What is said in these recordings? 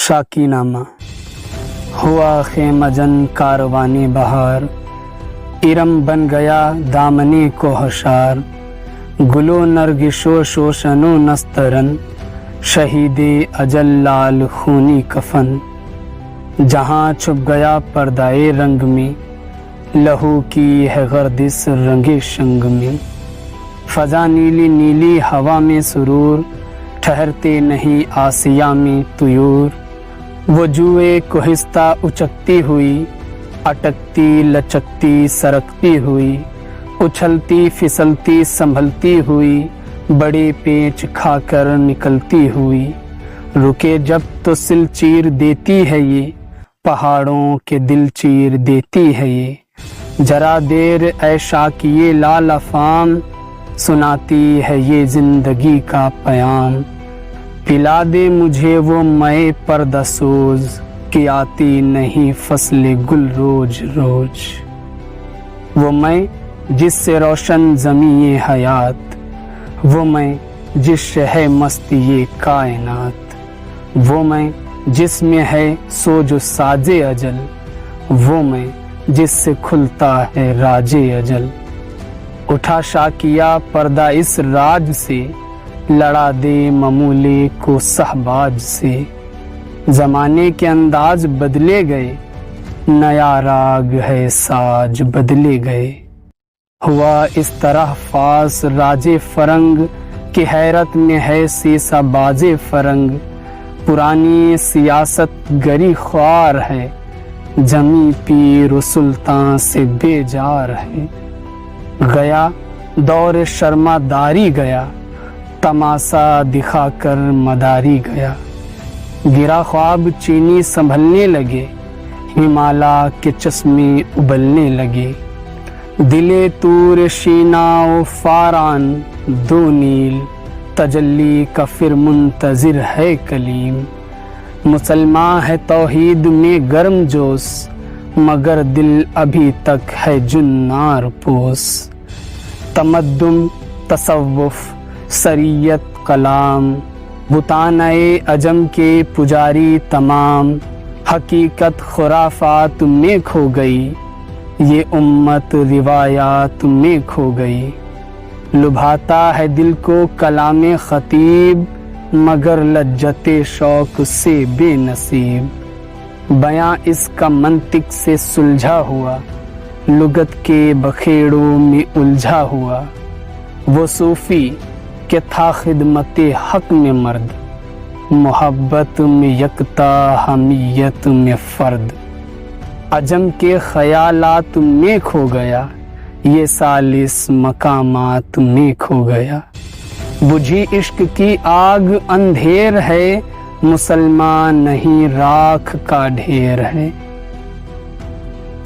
شاکی نامہ ہوا خیمہ جن کاروانے بہار، ارم بن گیا دامنے کو ہوشار، گلو نرگشو شوشنو نسترن، شہید اجل لال خونی کفن، جہاں چھپ گیا پردائے رنگ میں، لہو کی ہے گردش رنگے شنگ میں، فضا نیلی نیلی ہوا میں سرور، ٹھہرتے نہیں آسیا میں طیور، وہ جوئے کوہستہ اچکتی ہوئی، اٹکتی لچکتی سرکتی ہوئی، اچھلتی پھسلتی سنبھلتی ہوئی، بڑے پیچ کھا کر نکلتی ہوئی، رکے جب تو سل چیر دیتی ہے یہ، پہاڑوں کے دل چیر دیتی ہے یہ، ذرا دیر اے شاکیے لال افام، سناتی ہے یہ زندگی کا پیام، پلا دے مجھے وہ مے پردہ سوز، کہ آتی نہیں فصل گل روز روز، وہ میں جس سے روشن زمیں حیات، وہ میں جس سے ہے مستی یہ کائنات، وہ میں جس میں ہے سوج و ساز اجل، وہ میں جس سے کھلتا ہے راج اجل، اٹھا شاکیہ پردہ اس راج سے، لڑا دے ممولے کو صہباج سے، زمانے کے انداز بدلے گئے، نیا راگ ہے ساج بدلے گئے، ہوا اس طرح فاس راج فرنگ، کہ حیرت میں ہے سیسا باز فرنگ، پرانی سیاست گری خوار ہے، جمی پیر و سلطان سے بیجار ہے، گیا دور شرما داری گیا، تماشا دکھا کر مداری گیا، گرا خواب چینی سنبھلنے لگے، ہمالا کے چشمے ابلنے لگے، دلے تور شینا و فاران دو نیل، تجلی کا پھر منتظر ہے کلیم، مسلمان ہے توحید میں گرم جوش، مگر دل ابھی تک ہے جنار پوش، تمدن تصوف شریعت کلام، بتانۂ عجم کے پجاری تمام، حقیقت خرافات میں کھو گئی، یہ امت روایات میں کھو گئی، لبھاتا ہے دل کو کلام خطیب، مگر لذت شوق سے بے نصیب، بیاں اس کا منطق سے سلجھا ہوا، لغت کے بکھیڑوں میں الجھا ہوا، وہ صوفی کہ تھا خدمت حق میں مرد، محبت میں یکتا حمیت میں فرد، عجم کے خیالات میں کھو گیا، یہ ثالث مقامات میں کھو گیا، بجھی عشق کی آگ اندھیر ہے، مسلمان نہیں راکھ کا ڈھیر ہے،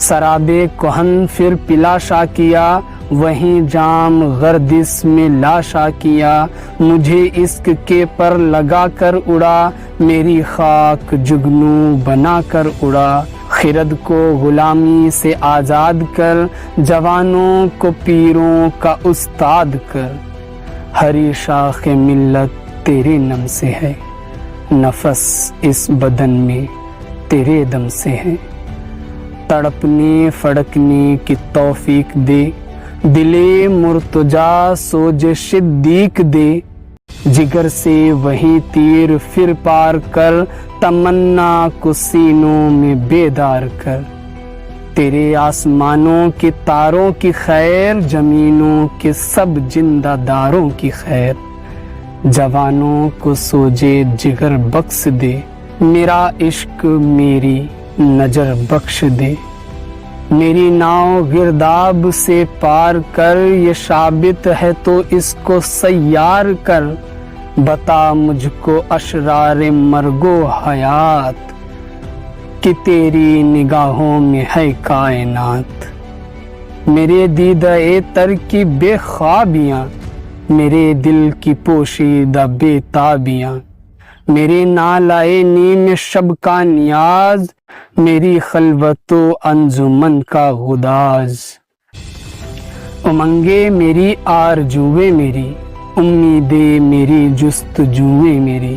سرابے کہن پھر پلا شاکیہ، وہیں جام گردش میں لا شاکیہ، مجھے عشق کے پر لگا کر اڑا، میری خاک جگنو بنا کر اڑا، خرد کو غلامی سے آزاد کر، جوانوں کو پیروں کا استاد کر، ہری شاخ ملت تیرے نم سے ہے، نفس اس بدن میں تیرے دم سے ہے، تڑپنے پھڑکنے کی توفیق دے، دلے مرتجا سوج صدیق دے، جگر سے وہی تیر پھر پار کر، تمنا کو سینوں میں بیدار کر، تیرے آسمانوں کے تاروں کی خیر، زمینوں کے سب زندہ داروں کی خیر، جوانوں کو سوجے جگر بخش دے، میرا عشق میری نظر بخش دے، میری ناؤ گرداب سے پار کر، یہ ثابت ہے تو اس کو سیار کر، بتا مجھ کو اشرار مرگ و حیات، کہ تیری نگاہوں میں ہے کائنات، میرے دیدہ تر کی بے خوابیاں، میرے دل کی پوشیدہ بے تابیاں، میرے نالائے نیم شب کا نیاز، میری خلوت و انجمن کا غداز، امنگے میری آرزوئے میری، امیدیں میری جستجوئیں میری،